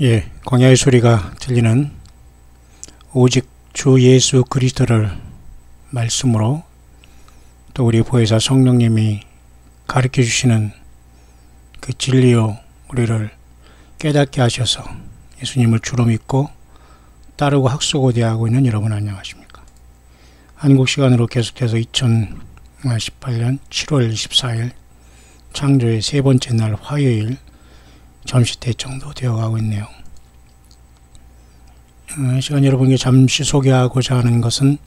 예, 광야의 소리가 들리는 오직 주 예수 그리스도를 말씀으로 또 우리 보혜사 성령님이 가르쳐 주시는 그 진리로 우리를 깨닫게 하셔서 예수님을 주로 믿고 따르고 학수고대하고 있는 여러분 안녕하십니까? 한국 시간으로 계속해서 2018년 7월 24일 창조의 세 번째 날 화요일 점심때 정도 되어가고 있네요. 시간 여러분께 잠시 소개하고자 하는 것은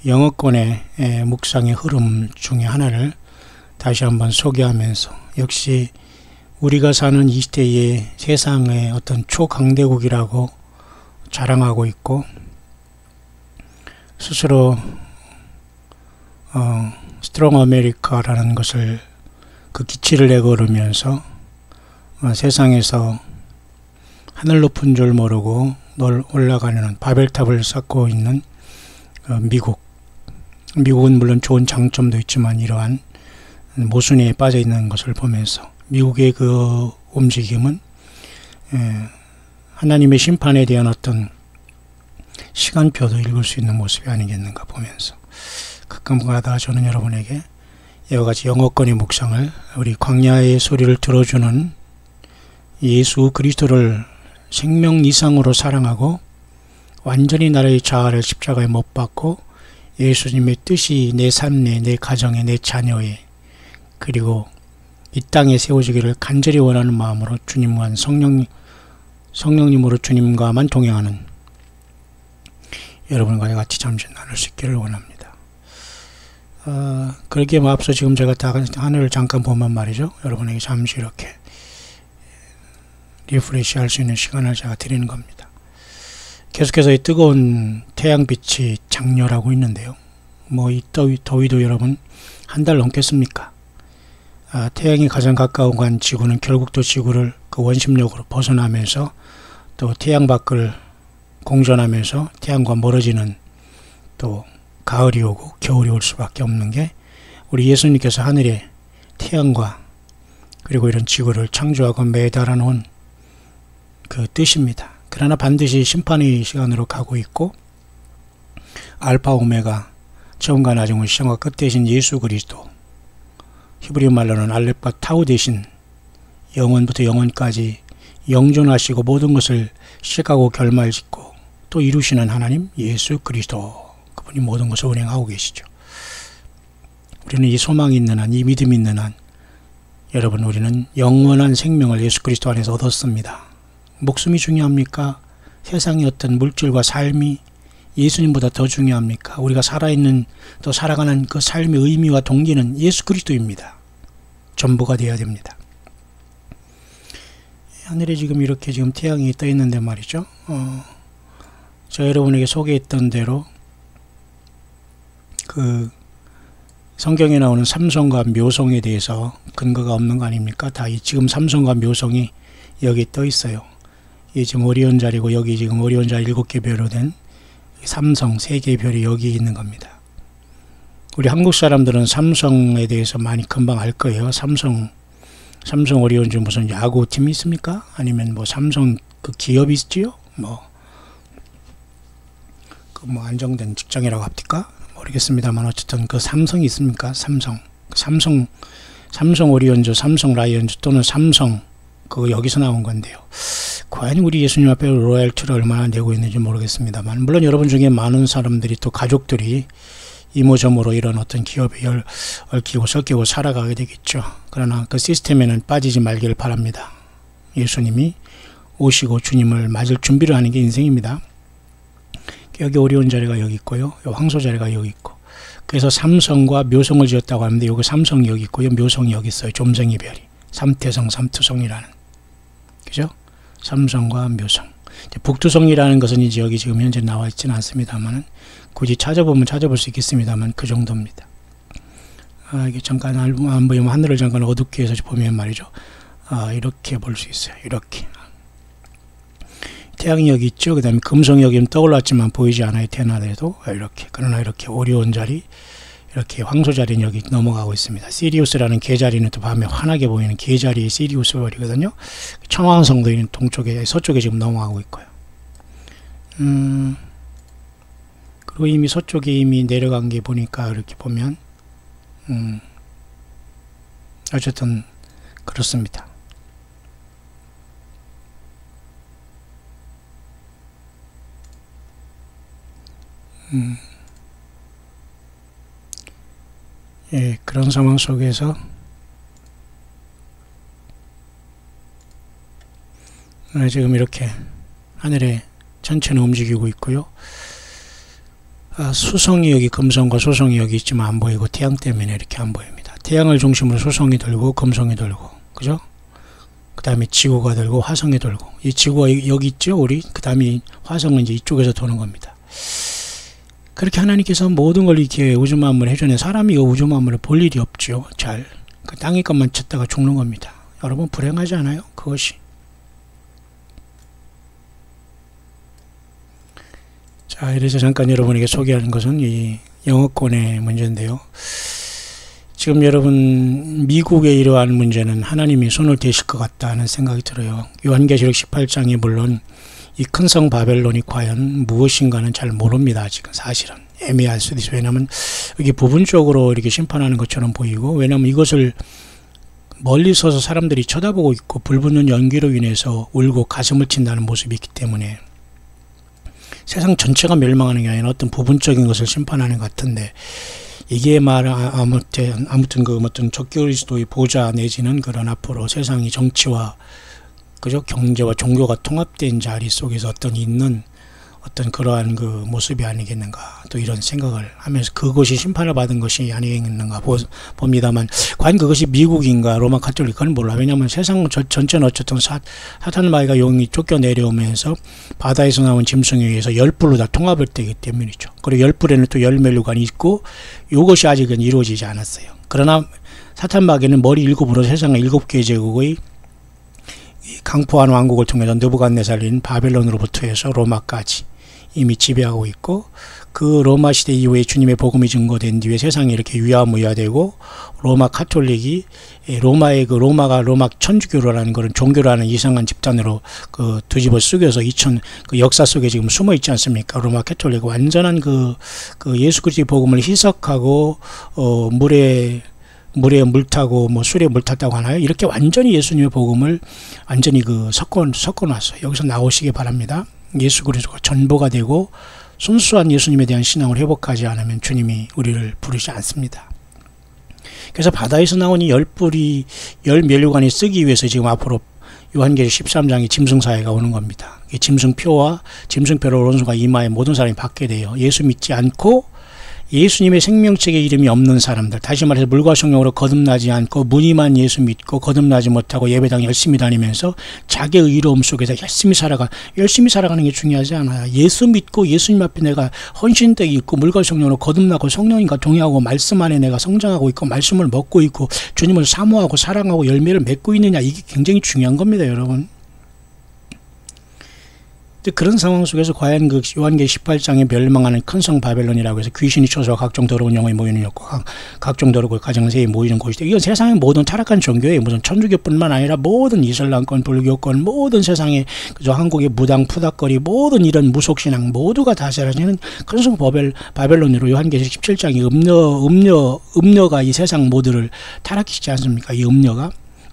영어권의 묵상의 흐름 중에 하나를 다시 한번 소개하면서 역시 우리가 사는 이 시대의 세상의 어떤 초강대국이라고 자랑하고 있고 스스로 스트롱 아메리카라는 것을 그 기치를 내걸으면서 세상에서 하늘 높은 줄 모르고 올라가는 바벨탑을 쌓고 있는 미국은 물론 좋은 장점도 있지만 이러한 모순에 빠져 있는 것을 보면서 미국의 그 움직임은 하나님의 심판에 대한 어떤 시간표도 읽을 수 있는 모습이 아니겠는가 보면서 가끔가다 저는 여러분에게 이와 같이 영어권의 묵상을 우리 광야의 소리를 들어주는 예수 그리스도를 생명 이상으로 사랑하고 완전히 나의 자아를 십자가에 못 박고 예수님의 뜻이 내 삶에, 내 가정에, 내 자녀에 그리고 이 땅에 세워지기를 간절히 원하는 마음으로 주님과 성령님으로 주님과만 동행하는 여러분과 같이 잠시 나눌 수 있기를 원합니다. 그렇게 앞서 지금 제가 다 하늘을 잠깐 보면 말이죠. 여러분에게 잠시 이렇게 리프레시 할 수 있는 시간을 제가 드리는 겁니다. 계속해서 이 뜨거운 태양빛이 장렬하고 있는데요. 이 더위도 여러분 한 달 넘겠습니까? 태양이 가장 가까운 간 지구는 결국 또 지구를 그 원심력으로 벗어나면서 또 태양 밖을 공전하면서 태양과 멀어지는 또 가을이 오고 겨울이 올 수밖에 없는 게 우리 예수님께서 하늘에 태양과 그리고 이런 지구를 창조하고 매달아 놓은 그 뜻입니다. 그러나 반드시 심판의 시간으로 가고 있고 알파 오메가 처음과 나중은 시작과 끝 대신 예수 그리스도 히브리 말로는 알렙과 타우 대신 영원부터 영원까지 영존하시고 모든 것을 시작하고 결말짓고 또 이루시는 하나님 예수 그리스도 그분이 모든 것을 운행하고 계시죠. 우리는 이 소망이 있는 한, 이 믿음이 있는 한 여러분 우리는 영원한 생명을 예수 그리스도 안에서 얻었습니다. 목숨이 중요합니까? 세상의 어떤 물질과 삶이 예수님보다 더 중요합니까? 우리가 살아있는 또 살아가는 그 삶의 의미와 동기는 예수 그리스도입니다. 전부가 되어야 됩니다. 하늘에 지금 이렇게 지금 태양이 떠 있는데 말이죠. 제가 여러분에게 소개했던 대로 그 성경에 나오는 삼성과 묘성에 대해서 근거가 없는 거 아닙니까? 다 지금 삼성과 묘성이 여기 떠 있어요. 이 지금 오리온 자리고 여기 지금 오리온 자리 7개 별로 된 삼성 3개의 별이 여기 있는 겁니다. 우리 한국 사람들은 삼성에 대해서 많이 금방 알 거예요. 삼성 오리온 중 무슨 야구팀이 있습니까? 아니면 삼성 그 기업이 있지요? 안정된 직장이라고 합니까? 모르겠습니다만 어쨌든 그 삼성이 있습니까? 삼성 오리온즈, 삼성 라이온즈 또는 삼성 그거 여기서 나온 건데요. 과연 우리 예수님 앞에 로열티를 얼마나 내고 있는지 모르겠습니다만 물론 여러분 중에 많은 사람들이 또 가족들이 이모저모로 이런 어떤 기업에 얽히고 섞이고 살아가게 되겠죠. 그러나 그 시스템에는 빠지지 말기를 바랍니다. 예수님이 오시고 주님을 맞을 준비를 하는 게 인생입니다. 여기 오리온 자리가 여기 있고요. 황소 자리가 여기 있고 그래서 삼성과 묘성을 지었다고 하는데 여기 삼성이 여기 있고요. 묘성이 여기 있어요. 좀쟁이 별이 삼태성 삼투성이라는 그죠? 삼성과 묘성 북두성이라는 것은 이제 여기 지금 현재 나와 있지는 않습니다만 굳이 찾아보면 찾아볼 수 있겠습니다만 그 정도입니다. 이게 잠깐 안 보이면 하늘을 잠깐 어둡게 해서 보면 말이죠. 이렇게 볼 수 있어요. 이렇게 태양이 여기 있죠. 그 다음에 금성이 여기는 떠올랐지만 보이지 않아요. 태어나더라도 이렇게 그러나 이렇게 오리온 자리 이렇게 황소자리는 여기 넘어가고 있습니다. 시리우스라는 개자리는 또 밤에 환하게 보이는 개자리의 시리우스 별이거든요. 청왕성도 있는 동쪽에, 서쪽에 지금 넘어가고 있고요. 그리고 이미 서쪽에 이미 내려간 게 보니까 이렇게 보면 어쨌든 그렇습니다. 예, 그런 상황 속에서 지금 이렇게 하늘에 전체는 움직이고 있고요. 수성이 여기, 금성과 수성이 여기 있지만 안 보이고 태양 때문에 이렇게 안 보입니다. 태양을 중심으로 수성이 돌고 금성이 돌고, 그죠? 그 다음에 지구가 돌고 화성이 돌고, 이 지구가 여기 있죠, 우리. 그 다음에 화성은 이제 이쪽에서 도는 겁니다. 그렇게 하나님께서 모든 걸 이렇게 우주 만물을 해주는, 사람이 이 우주 만물을 볼 일이 없죠. 잘. 그 땅의 것만 찾다가 죽는 겁니다. 여러분 불행하지 않아요? 그것이. 자, 이래서 잠깐 여러분에게 소개하는 것은 이 영어권의 문제인데요. 지금 여러분 미국의 이러한 문제는 하나님이 손을 대실 것 같다는 생각이 들어요. 요한계시록 18장이 물론 이 큰 성 바벨론이 과연 무엇인가는 잘 모릅니다. 아직은 사실은 애매할 수도 있어요. 왜냐하면 이게 부분적으로 이렇게 심판하는 것처럼 보이고, 왜냐하면 이것을 멀리 서서 사람들이 쳐다보고 있고 불 붙는 연기로 인해서 울고 가슴을 친다는 모습이 있기 때문에 세상 전체가 멸망하는 게 아니라 어떤 부분적인 것을 심판하는 것 같은데, 이게 아무튼 그 어떤 적그리스도의 보좌 내지는 그런 앞으로 세상이 정치와 그죠, 경제와 종교가 통합된 자리 속에서 있는 어떤 그러한 그 모습이 아니겠는가, 또 이런 생각을 하면서 그것이 심판을 받은 것이 아니겠는가 봅니다만, 과연 그것이 미국인가 로마 가톨릭, 그건 몰라. 왜냐하면 세상 전체는 어쨌든 사탄마귀가 용이 쫓겨 내려오면서 바다에서 나온 짐승에 의해서 10불로 다 통합을 되기 때문이죠. 그리고 10불에는 또 열매류관이 있고, 이것이 아직은 이루어지지 않았어요. 그러나 사탄마귀는 머리 7으로 세상의 7개의 제국의 강포한 왕국을 통해서 느부갓네살인 바벨론으로부터 해서 로마까지 이미 지배하고 있고, 그 로마 시대 이후에 주님의 복음이 증거된 뒤에 세상이 이렇게 유야무야되고, 로마 카톨릭이 로마의 로마가 로마 천주교라는 그런 종교라는 이상한 집단으로 뒤집어 쓰여서 그 역사 속에 지금 숨어 있지 않습니까? 로마 카톨릭 완전한 그 예수 그리스도의 복음을 희석하고 물에 물 타고 술에 물 탔다고 하나요? 이렇게 완전히 예수님의 복음을 완전히 섞어놨어요. 여기서 나오시기 바랍니다. 예수 그리스도가 전보가 되고 순수한 예수님에 대한 신앙을 회복하지 않으면 주님이 우리를 부르지 않습니다. 그래서 바다에서 나온 이 열면류관이 쓰기 위해서 지금 앞으로 요한계시록 13장에 짐승사회가 오는 겁니다. 짐승표와 짐승표를 오른손과 이마에 모든 사람이 받게 돼요. 예수 믿지 않고 예수님의 생명책에 이름이 없는 사람들, 다시 말해서 물과 성령으로 거듭나지 않고 무늬만 예수 믿고 거듭나지 못하고 예배당 열심히 다니면서 자기의 의로움 속에서 열심히 살아가는 게 중요하지 않아요. 예수 믿고 예수님 앞에 내가 헌신되어 있고 물과 성령으로 거듭나고 성령님과 동행하고 말씀 안에 내가 성장하고 있고 말씀을 먹고 있고 주님을 사모하고 사랑하고 열매를 맺고 있느냐, 이게 굉장히 중요한 겁니다, 여러분. 그런 상황 속에서 과연 그 요한계시록 18장에 멸망하는 큰 성 바벨론이라고 해서 귀신이 쳐서 각종 더러운 영혼이 모이는 곳, 각종 더러운 가정세에 모이는 곳이죠. 이건 세상의 모든 타락한 종교예요. 무슨 천주교뿐만 아니라 모든 이슬람권, 불교권, 모든 세상의 그저 한국의 무당, 푸닥거리, 모든 이런 무속신앙 모두가 다 사라지는 큰 성 바벨론으로 요한계시록 17장이 음녀가 이 세상 모두를 타락시키지 않습니까? 이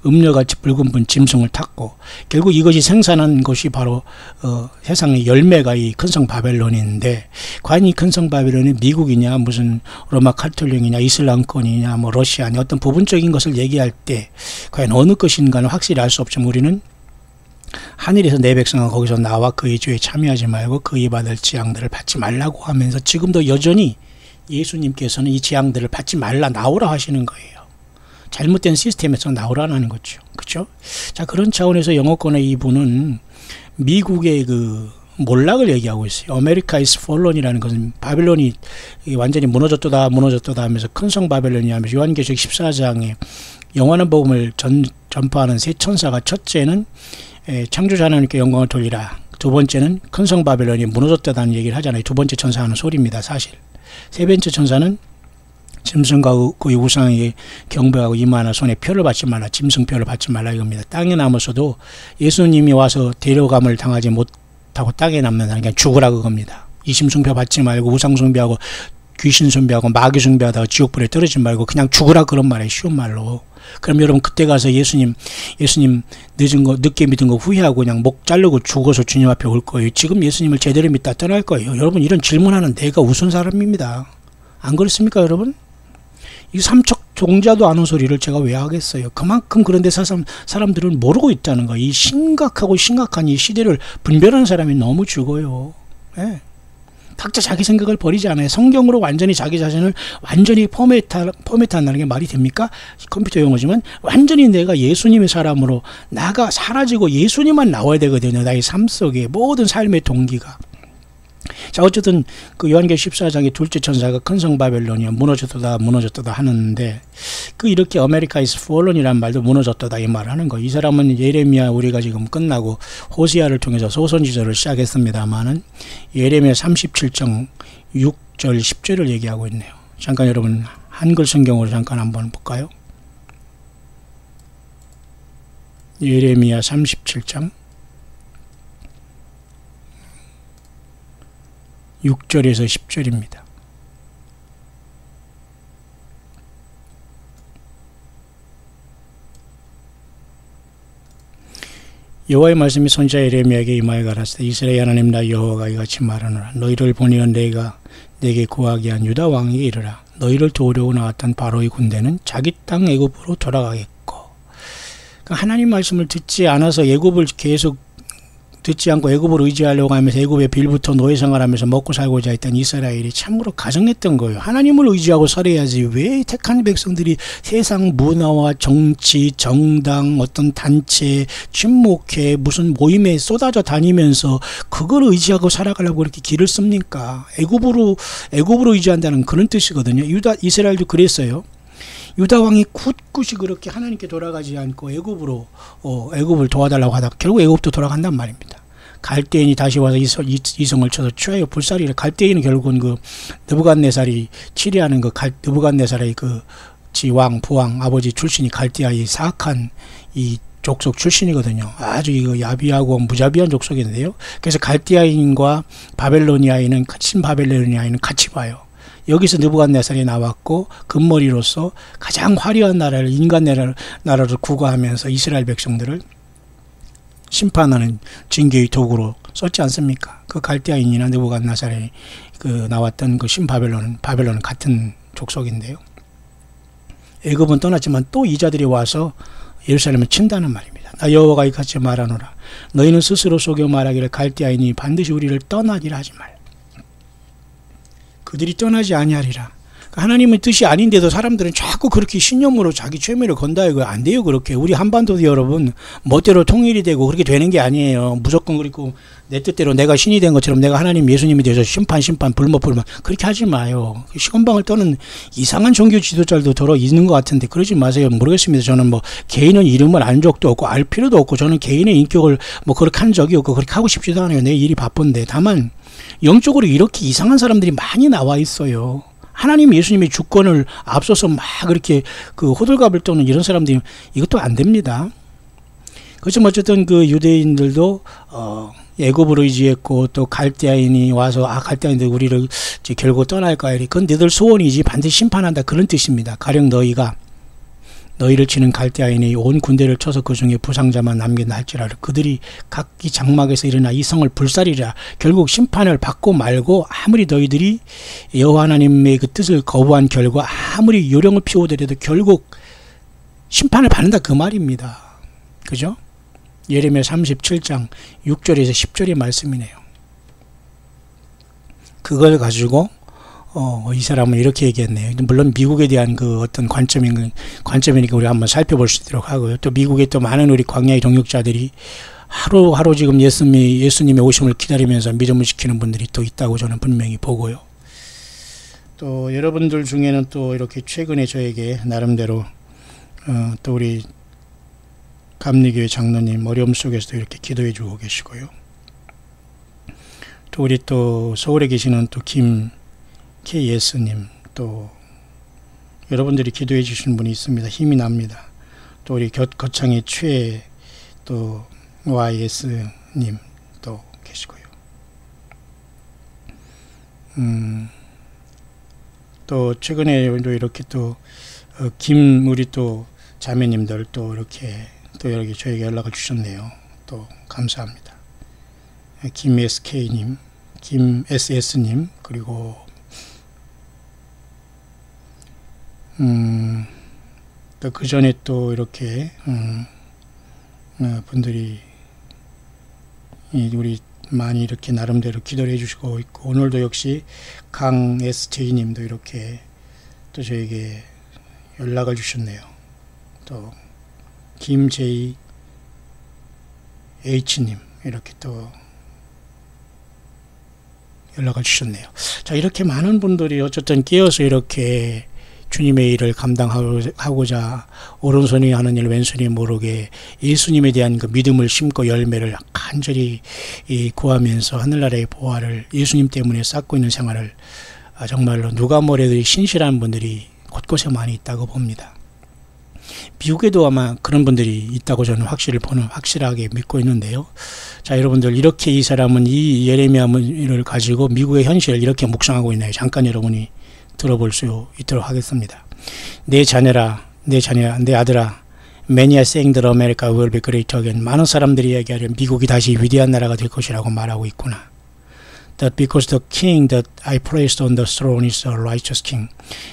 음녀같이 붉은 분 짐승을 탔고, 결국 이것이 생산한 것이 바로 세상의 열매가 이 큰 성 바벨론인데, 과연 이 큰 성 바벨론이 미국이냐, 무슨 로마 카톨릭이냐, 이슬람권이냐, 러시아냐, 어떤 부분적인 것을 얘기할 때 과연 어느 것인가는 확실히 알 수 없지만, 우리는 하늘에서 내 백성은 거기서 나와 그의 죄에 참여하지 말고 그의 받을 재앙들을 받지 말라고 하면서 지금도 여전히 예수님께서는 이 재앙들을 받지 말라, 나오라 하시는 거예요. 잘못된 시스템에서 나오라는 거죠. 그렇죠? 자, 그런 차원에서 영어권의 이분은 미국의 그 몰락을 얘기하고 있어요. America is fallen이라는 것은 바벨론이 완전히 무너졌다 하면서 큰 성 바벨론이 하면서 요한계시록 14장에 영원한 복음을 전파하는 세 천사가, 첫째는 창조자 하나님께 영광을 돌리라, 두 번째는 큰 성 바벨론이 무너졌다는 얘기를 하잖아요. 두 번째 천사 하는 소리입니다, 사실. 세 번째 천사는 짐승과 그 우상에게 경배하고 임하나 손에 표를 받지 말라. 짐승표를 받지 말라 이겁니다. 땅에 남아서도 예수님이 와서 데려감을 당하지 못하고 땅에 남는다는 게 죽으라 그겁니다. 이심숭배 받지 말고 우상숭배하고 귀신 숭배하고 마귀 숭배하다가 지옥불에 떨어지지 말고 그냥 죽으라 그런 말이에요. 쉬운 말로. 그럼 여러분 그때 가서 예수님 늦게 믿은 거 후회하고 그냥 목 자르고 죽어서 주님 앞에 올 거예요. 지금 예수님을 제대로 믿다 떠날 거예요. 여러분 이런 질문하는 내가 우스운 사람입니다. 안 그렇습니까 여러분? 이 삼척 종자도 아는 소리를 제가 왜 하겠어요. 그만큼 그런데 사람들은 모르고 있다는 거예요. 이 심각한 이 시대를 분별하는 사람이 너무 죽어요. 예. 각자 자기 생각을 버리지 않아요. 성경으로 완전히 자기 자신을 완전히 포맷한다는 게 말이 됩니까? 컴퓨터 용어지만 완전히 내가 예수님의 사람으로 나가 사라지고 예수님만 나와야 되거든요. 나의 삶 속에 모든 삶의 동기가. 자 어쨌든 그 요한계시록 14장의 둘째 천사가 큰 성 바벨론이야 무너졌다 하는데 그 이렇게 아메리카 is fallen이라는 말도 무너졌다 이 말을 하는 거. 이 사람은 예레미야 우리가 지금 끝나고 호시아를 통해서 소선지서를 시작했습니다만은 예레미야 37장 6절 10절을 얘기하고 있네요. 잠깐 여러분 한글 성경으로 잠깐 한번 볼까요? 예레미야 37장 6절에서 10절입니다. 여호와의 말씀이 선지자 예레미야에게 임하여 가라사대 이스라엘 하나님 나 여호와가 이같이 말하노라. 너희를 보내어 내가 내게 구하게 한 유다 왕에게 이르라. 너희를 도우려고 나왔던 바로의 군대는 자기 땅 애굽으로 돌아가겠고. 그러니까 하나님 말씀을 듣지 않아서 애굽을 계속 듣지 않고 애굽을 의지하려고 하면서 애굽의 빌부터 노예 생활하면서 먹고 살고자 했던 이스라엘이 참으로 가증했던 거예요. 하나님을 의지하고 살아야지 왜 택한 백성들이 세상 문화와 정치, 정당, 어떤 단체, 친목회, 무슨 모임에 쏟아져 다니면서 그걸 의지하고 살아가려고 그렇게 길을 씁니까? 애굽으로 의지한다는 그런 뜻이거든요. 이스라엘도 그랬어요. 유다 왕이 굳이 그렇게 하나님께 돌아가지 않고 애굽을 도와달라고 하다가 결국 애굽도 돌아간단 말입니다. 갈대인이 다시 와서 이성을 쳐서 취하여 불살이를. 갈대인은 결국은 그 느부갓네살이 치리하는 그 느부갓네살의 그 지왕 부왕 아버지 출신이 갈대아의 사악한 이 족속 출신이거든요. 아주 이거 야비하고 무자비한 족속인데요. 그래서 갈대아인과 바벨로니아인은 신바벨로니아인은 같이 봐요. 여기서 느부갓네살이 나왔고 금머리로서 가장 화려한 나라를 인간 나라를 구가하면서 이스라엘 백성들을 심판하는 징계의 도구로 썼지 않습니까? 그 갈대아인이나 느부갓네살이 그 나왔던 그 신바벨론은 같은 족속인데요. 애굽은 떠났지만 또 이자들이 와서 예루살렘을 친다는 말입니다. 나 여호와가 이같이 말하노라. 너희는 스스로 속여 말하기를 갈대아인이 반드시 우리를 떠나리라 하지 말. 그들이 떠나지 아니하리라. 하나님의 뜻이 아닌데도 사람들은 자꾸 그렇게 신념으로 자기 최면을 건다. 이거 안 돼요. 그렇게 우리 한반도도 여러분 멋대로 통일이 되고 그렇게 되는 게 아니에요. 무조건 그리고 내 뜻대로 내가 신이 된 것처럼 내가 하나님 예수님이 되어서 심판 불법 그렇게 하지 마요. 시건방을 떠는 이상한 종교 지도자들도 더러 있는 것 같은데 그러지 마세요. 모르겠습니다. 저는 뭐 개인은 이름을 안 적도 없고 알 필요도 없고 저는 개인의 인격을 뭐 그렇게 한 적이 없고 그렇게 하고 싶지도 않아요. 내 일이 바쁜데. 다만 영적으로 이렇게 이상한 사람들이 많이 나와 있어요. 하나님 예수님의 주권을 앞서서 막 그렇게 그 호들갑을 떠는 이런 사람들이 이것도 안 됩니다. 그렇지만 어쨌든 그 유대인들도 애굽으로 의지했고 또 갈대아인이 와서 갈대아인들 우리를 이제 결국 떠날까 이래. 그건 너희들 소원이지 반드시 심판한다 그런 뜻입니다. 가령 너희를 치는 갈대아인이 온 군대를 쳐서 그 중에 부상자만 남긴다 할지라도 그들이 각기 장막에서 일어나 이 성을 불살이라. 결국 심판을 받고 말고 아무리 너희들이 여호와 하나님의 그 뜻을 거부한 결과 아무리 요령을 피우더라도 결국 심판을 받는다 그 말입니다. 그죠? 예레미야 37장 6절에서 10절의 말씀이네요. 그걸 가지고 이 사람은 이렇게 얘기했네요. 물론 미국에 대한 그 어떤 관점이니까 우리 한번 살펴볼 수 있도록 하고요. 또 미국에 또 많은 우리 광야의 동역자들이 하루하루 지금 예수님의 오심을 기다리면서 믿음을 지키는 분들이 또 있다고 저는 분명히 보고요. 또 여러분들 중에는 또 이렇게 최근에 저에게 나름대로 또 우리 감리교회 장로님 어려움 속에서도 이렇게 기도해 주고 계시고요. 또 우리 또 서울에 계시는 또 KS님 또 여러분들이 기도해 주시는 분이 있습니다. 힘이 납니다. 또 우리 거창의 최 또 YS님 또 계시고요. 또 최근에 이렇게 또 우리 또 자매님들 또 이렇게 또 여기 저에게 연락을 주셨네요. 또 감사합니다. 김 SK님, 김 SS님, 그리고 또 그 전에 또 이렇게 분들이 우리 많이 이렇게 나름대로 기도를 해주시고 있고, 오늘도 역시 강 SJ님도 이렇게 또 저에게 연락을 주셨네요. 또 김 JH님 이렇게 또 연락을 주셨네요. 자, 이렇게 많은 분들이 어쨌든 깨어서 이렇게 주님의 일을 감당하고자 오른손이 하는 일 왼손이 모르게 예수님에 대한 그 믿음을 심고 열매를 간절히 구하면서 하늘나라의 보화를 예수님 때문에 쌓고 있는 생활을 정말로 누가 뭐래도 신실한 분들이 곳곳에 많이 있다고 봅니다. 미국에도 아마 그런 분들이 있다고 저는 확실하게 믿고 있는데요. 자, 여러분들, 이렇게 이 사람은 이 예레미야를 가지고 미국의 현실을 이렇게 묵상하고 있나요? 잠깐 여러분이 들어볼 수 있도록 하겠습니다. 내 자녀라, 내 아들아, Many are saying that America will be great again. 많은 사람들이 얘기하려 미국이 다시 위대한 나라가 될 것이라고 말하고 있구나. That because the king that I placed on the throne is a righteous king.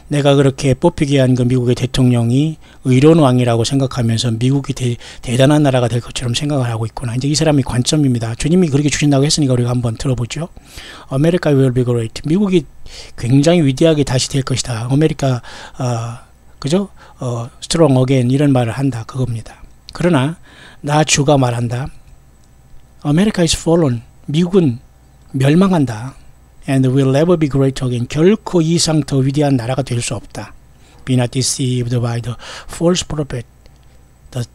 내가 그렇게 뽑히게 한 그 미국의 대통령이 의로운 왕이라고 생각하면서 미국이 대단한 나라가 될 것처럼 생각을 하고 있구나. 이제 이 사람이 관점입니다. 주님이 그렇게 주신다고 했으니까 우리가 한번 들어보죠. America will be great. 미국이 굉장히 위대하게 다시 될 것이다. 아메리카 그죠? strong again 이런 말을 한다. 그겁니다. 그러나 나 주가 말한다. America is fallen. 미국은 멸망한다. And will never be great again. 결코 이 이상 더 위대한 나라가 될 수 없다. Be not deceived by the false prophet that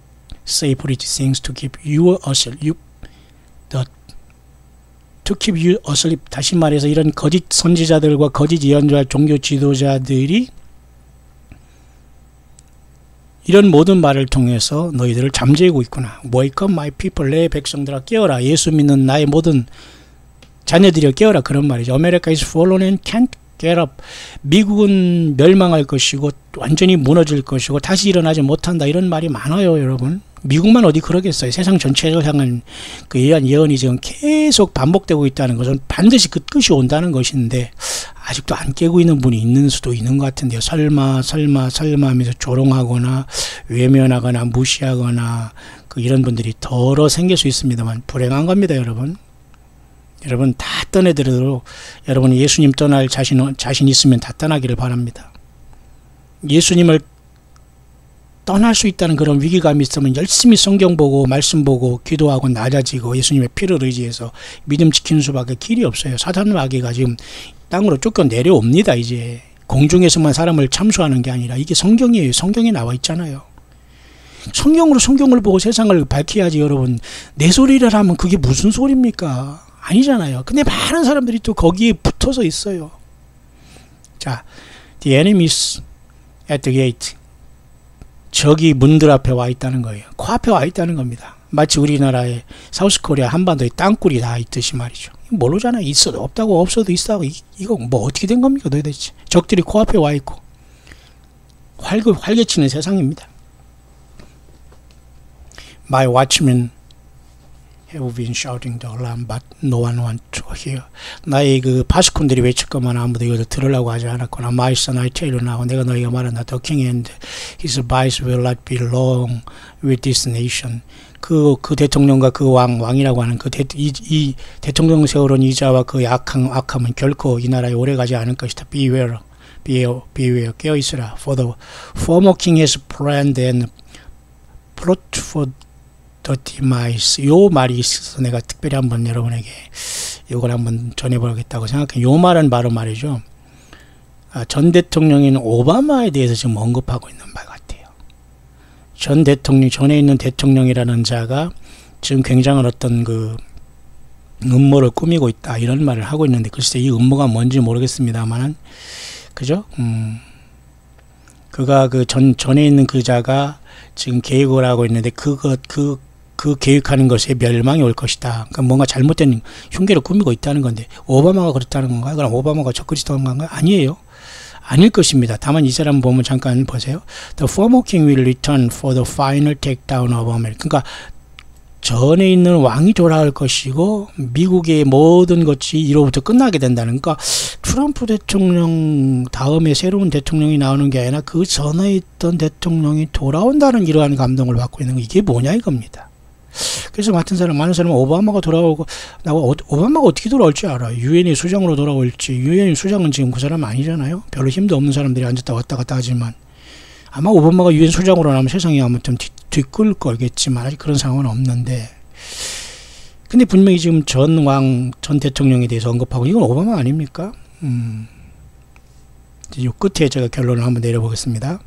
say pretty things to keep you asleep. To keep you asleep. 다시 말해서 이런 거짓 선지자들과 거짓 예언자, 종교 지도자들이 이런 모든 말을 통해서 너희들을 잠재우고 있구나. Wake up my people. 내 백성들아 깨어라. 예수 믿는 나의 모든 자녀들이 깨어라. 그런 말이죠. America is fallen and can't get up. 미국은 멸망할 것이고 완전히 무너질 것이고 다시 일어나지 못한다. 이런 말이 많아요, 여러분. 미국만 어디 그러겠어요. 세상 전체를 향한 그 예언이 지금 계속 반복되고 있다는 것은 반드시 그 끝이 온다는 것인데 아직도 안 깨고 있는 분이 있는 수도 있는 것 같은데요. 설마 하면서 조롱하거나 외면하거나 무시하거나 이런 분들이 덜어 생길 수 있습니다만 불행한 겁니다, 여러분. 여러분 다 떠내더라도 여러분이 예수님 떠날 자신 있으면 다 떠나기를 바랍니다. 예수님을 떠날 수 있다는 그런 위기감이 있으면 열심히 성경 보고 말씀 보고 기도하고 낮아지고 예수님의 피를 의지해서 믿음 지키는 수밖에 길이 없어요. 사탄 마귀가 지금 땅으로 쫓겨 내려옵니다. 이제 공중에서만 사람을 참수하는 게 아니라 이게 성경이에요. 성경에 나와 있잖아요. 성경을 보고 세상을 밝혀야지. 여러분 내 소리를 하면 그게 무슨 소리입니까? 아니잖아요. 근데 많은 사람들이 또 거기에 붙어서 있어요. 자, the enemy is at the gate. 적이 문들 앞에 와 있다는 거예요. 코앞에 와 있다는 겁니다. 마치 우리나라의 사우스코리아 한반도에 땅굴이 다 있듯이 말이죠. 모르잖아요. 있어도 없다고 없어도 있다고. 이거 뭐 어떻게 된 겁니까 도대체. 적들이 코앞에 와 있고 활개치는 세상입니다. My watchmen have been shouting the alarm, but no one wants to hear. 나의 그 파수꾼들이 외칠 것만 아무도 이것을 들으려고 하지 않았구나. My son, I tell you now. 내가 너희가 말한다. The king and his vice will not be long with this nation. 그 대통령과 그 왕이라고 하는 이 대통령 세우는 이자와 그 악함은 결코 이 나라에 오래가지 않을 것이다. Beware, 깨어 있으라. For the former king has planned and plot for the demise. 요 말이 있어서 내가 특별히 한번 여러분에게 이걸 한번 전해보겠다고 생각해요. 요 말은 바로 말이죠. 전 대통령인 오바마에 대해서 지금 언급하고 있는 말 같아요. 전에 있는 대통령이라는 자가 지금 굉장한 어떤 그 음모를 꾸미고 있다. 이런 말을 하고 있는데 글쎄 이 음모가 뭔지 모르겠습니다만은 그죠? 그가 전에 있는 그자가 지금 계획을 하고 있는데 그 계획하는 것에 멸망이 올 것이다. 그러니까 뭔가 잘못된 흉계를 꾸미고 있다는 건데 오바마가 그렇다는 건가요? 그럼 오바마가 적그리스도인 건가요? 아니에요. 아닐 것입니다. 다만 이 사람 보면 잠깐 보세요. The former king will return for the final takedown of America. 그러니까 전에 있는 왕이 돌아올 것이고 미국의 모든 것이 이로부터 끝나게 된다는, 그러니까 트럼프 대통령 다음에 새로운 대통령이 나오는 게 아니라 그 전에 있던 대통령이 돌아온다는 이러한 감동을 받고 있는 거, 이게 뭐냐 이겁니다. 그래서 많은 사람은 오바마가 돌아오고, 오바마가 어떻게 돌아올지 알아요. 유엔의 수장으로 돌아올지. 유엔의 수장은 지금 그 사람 아니잖아요. 별로 힘도 없는 사람들이 앉았다 왔다 갔다 하지만 아마 오바마가 유엔 수장으로 나오면 세상이 아무튼 뒤끌 거겠지만 아직 그런 상황은 없는데, 근데 분명히 지금 전 대통령에 대해서 언급하고, 이건 오바마 아닙니까? 이 끝에 제가 결론을 한번 내려보겠습니다.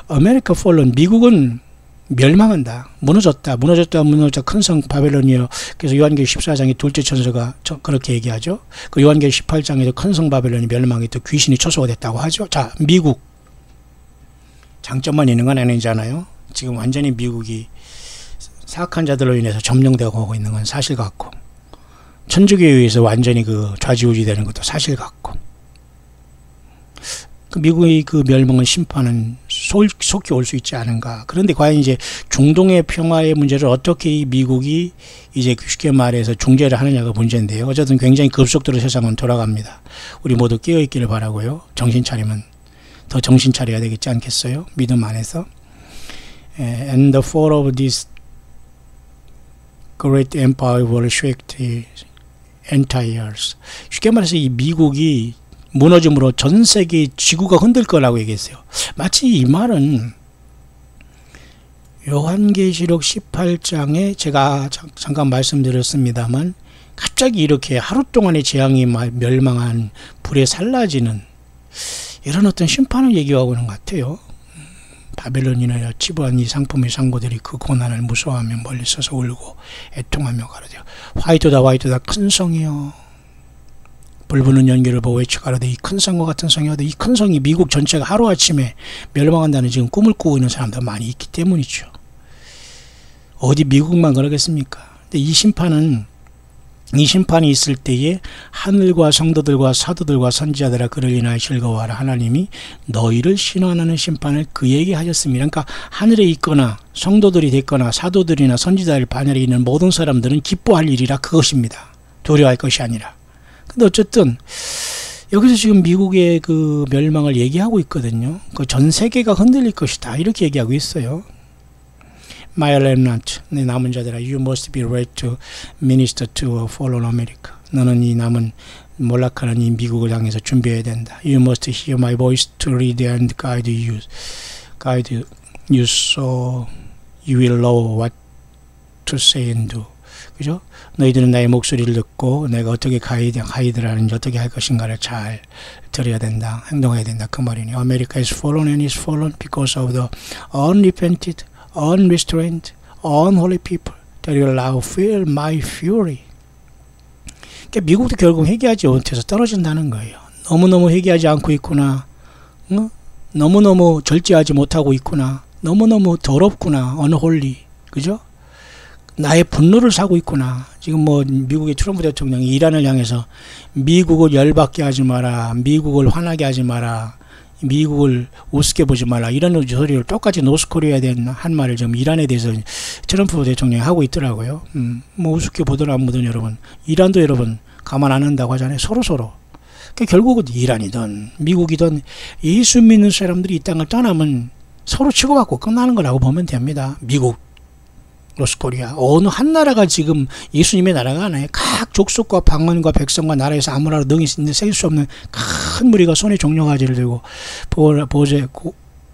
아메리카 폴런, 미국은 멸망한다. 무너졌다. 큰 성 바벨론이요. 그래서 요한계시 14장의 둘째 천사가 그렇게 얘기하죠. 그 요한계시 18장에도 큰 성 바벨론이 멸망했고 귀신이 처소가 됐다고 하죠. 자, 미국. 장점만 있는 건 아니잖아요. 지금 완전히 미국이 사악한 자들로 인해서 점령되고 있는 건 사실 같고, 천주교에 의해서 완전히 좌지우지 되는 것도 사실 같고, 미국의 멸망은 심판은 속히 올 수 있지 않은가. 그런데 과연 이제 중동의 평화의 문제를 어떻게 미국이 이제 쉽게 말해서 중재를 하느냐가 문제인데요. 어쨌든 굉장히 급속도로 세상은 돌아갑니다. 우리 모두 깨어있기를 바라고요. 정신 차리면 더 정신 차려야 되겠지 않겠어요? 믿음 안에서. And the fall of this great empire will shake the entire earth. 쉽게 말해서 이 미국이 무너짐으로 전 세계 지구가 흔들 거라고 얘기했어요. 마치 이 말은 요한계시록 18장에 제가 잠깐 말씀드렸습니다만, 갑자기 이렇게 하루 동안의 재앙이 멸망한 불에 살라지는 이런 어떤 심판을 얘기하고 있는 것 같아요. 바벨론이나 치부한 이 상품의 상고들이 그 고난을 무서워하며 멀리 서서 울고 애통하며 가로되 화이트다 큰 성이여, 불부는 연기를 보고 외쳐 가로되 이 큰 성과 같은 성이어도, 이 큰 성이 미국 전체가 하루아침에 멸망한다는 지금 꿈을 꾸고 있는 사람도 많이 있기 때문이죠. 어디 미국만 그러겠습니까? 근데 이 심판이 있을 때에 하늘과 성도들과 사도들과 선지자들아 그를 인하여 즐거워하라. 하나님이 너희를 신원하는 심판을 그에게 하셨습니다. 그러니까 하늘에 있거나 성도들이 됐거나 사도들이나 선지자들 반열에 있는 모든 사람들은 기뻐할 일이라 그것입니다. 두려워할 것이 아니라. 근데 어쨌든 여기서 지금 미국의 그 멸망을 얘기하고 있거든요. 그 전 세계가 흔들릴 것이다, 이렇게 얘기하고 있어요. My remnant, 내 남은 자들아, you must be ready to minister to a fallen America. 너는 이 남은 몰락하는 이 미국을 향해서 준비해야 된다. You must hear my voice to lead and guide you so you will know what to say and do. 그죠? 너희들은 나의 목소리를 듣고 내가 어떻게 가이드라는지 어떻게 할 것인가를 잘 들어야 된다, 행동해야 된다, 그 말이니. America is fallen and is fallen because of the unrepented, unrestrained, unholy people that will now feel my fury. 그러니까 미국도 결국 회개하지 못해서 떨어진다는 거예요. 너무너무 회개하지 않고 있구나, 너무너무 절제하지 못하고 있구나, 너무너무 더럽구나, unholy, 그죠? 나의 분노를 사고 있구나. 지금 미국의 트럼프 대통령이 이란을 향해서 미국을 열받게 하지 마라, 미국을 화나게 하지 마라, 미국을 우습게 보지 마라, 이런 소리를 똑같이 노스코리아에 대한 한 말을 지금 이란에 대해서 트럼프 대통령이 하고 있더라고요. 우습게 보든 안 보든 여러분, 이란도 여러분 가만 안 한다고 하잖아요. 서로. 그러니까 결국은 이란이든 미국이든 예수 믿는 사람들이 이 땅을 떠나면 서로 치고받고 끝나는 거라고 보면 됩니다. 미국, 노스코리아, 어느 한 나라가 지금 예수님의 나라가 아니에요. 각 족속과 방언과 백성과 나라에서 아무나라 능히 셀 수 없는 큰 무리가 손에 종려가지를 들고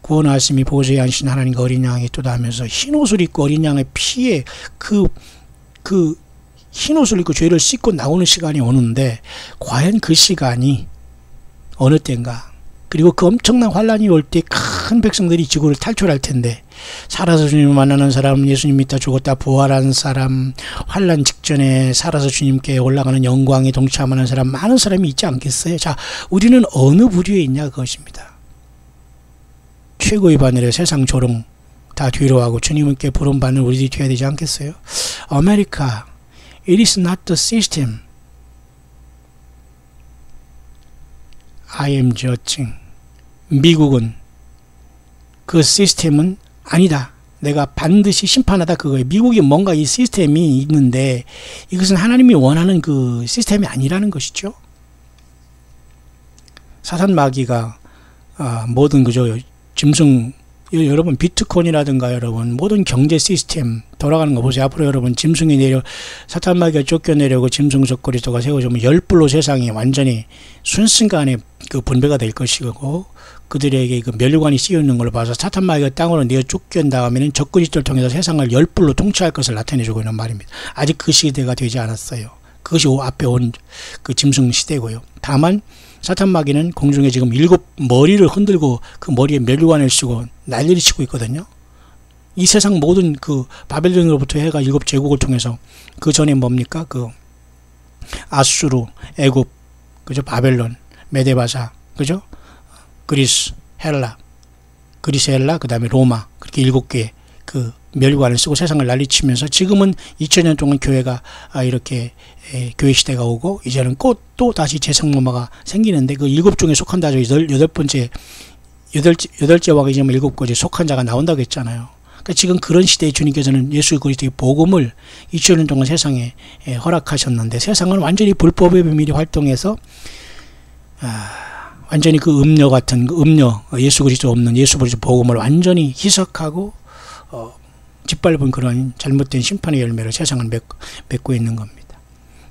구원하심이 보좌에 앉으신 하나님과 어린 양의 뜻 하면서 흰옷을 입고 어린 양의 피에 그 흰옷을 입고 죄를 씻고 나오는 시간이 오는데, 과연 그 시간이 어느 때인가, 그리고 그 엄청난 환란이 올 때 큰 백성들이 지구를 탈출할 텐데, 살아서 주님을 만나는 사람, 예수님 믿다 죽었다 부활한 사람, 환란 직전에 살아서 주님께 올라가는 영광에 동참하는 사람, 많은 사람이 있지 않겠어요? 자, 우리는 어느 부류에 있냐 그것입니다. 최고의 바늘에 세상 조롱 다 뒤로 하고 주님께 부른 바늘 우리들이 뒤해야 되지 않겠어요? America, it is not the system I am judging. 미국은 그 시스템은 아니다. 내가 반드시 심판하다 그거예요. 미국이 뭔가 이 시스템이 있는데 이것은 하나님이 원하는 그 시스템이 아니라는 것이죠. 사탄 마귀가 모든 그저 짐승 여러분 비트코인이라든가 여러분 모든 경제 시스템 돌아가는 거 보세요. 앞으로 여러분 짐승이 내려 사탄 마귀가 쫓겨내려고 짐승 적그리스도가 세워지면 열불로 세상이 완전히 순순간에 그 분배가 될 것이고 그들에게 그 멸류관이 씌어 있는 걸로 봐서 사탄 마귀가 땅으로 내어 쫓겨난 다음에는 적그리스도를 통해서 세상을 열불로 통치할 것을 나타내주고 있는 말입니다. 아직 그 시대가 되지 않았어요. 그것이 앞에 온 그 짐승 시대고요. 다만 사탄 마귀는 공중에 지금 7 머리를 흔들고 그 머리에 멸류관을 쓰고 난리를 치고 있거든요. 이 세상 모든 그 바벨론으로부터 해가 7 제국을 통해서 그 전에 뭡니까? 그 아수르, 애굽, 그죠? 바벨론, 메데바사, 그죠? 그리스, 헬라, 그 다음에 로마, 그렇게 7개 그 멸류관을 쓰고 세상을 난리치면서 지금은 2000년 동안 교회가 이렇게 교회 시대가 오고 이제는 또 다시 재성모마가 생기는데 그 7 중에 속한 자죠. 8번째 8째 왕이지만 7가지 속한 자가 나온다고 했잖아요. 그러니까 지금 그런 시대에 주님께서는 예수 그리스도의 복음을 2000년 동안 세상에 허락하셨는데 세상은 완전히 불법의 비밀이 활동해서 완전히 그 음료 같은 그 예수 그리스도 없는 예수 그리스도 복음을 완전히 희석하고 짓밟은 그런 잘못된 심판의 열매를 세상을 맺고 있는 겁니다.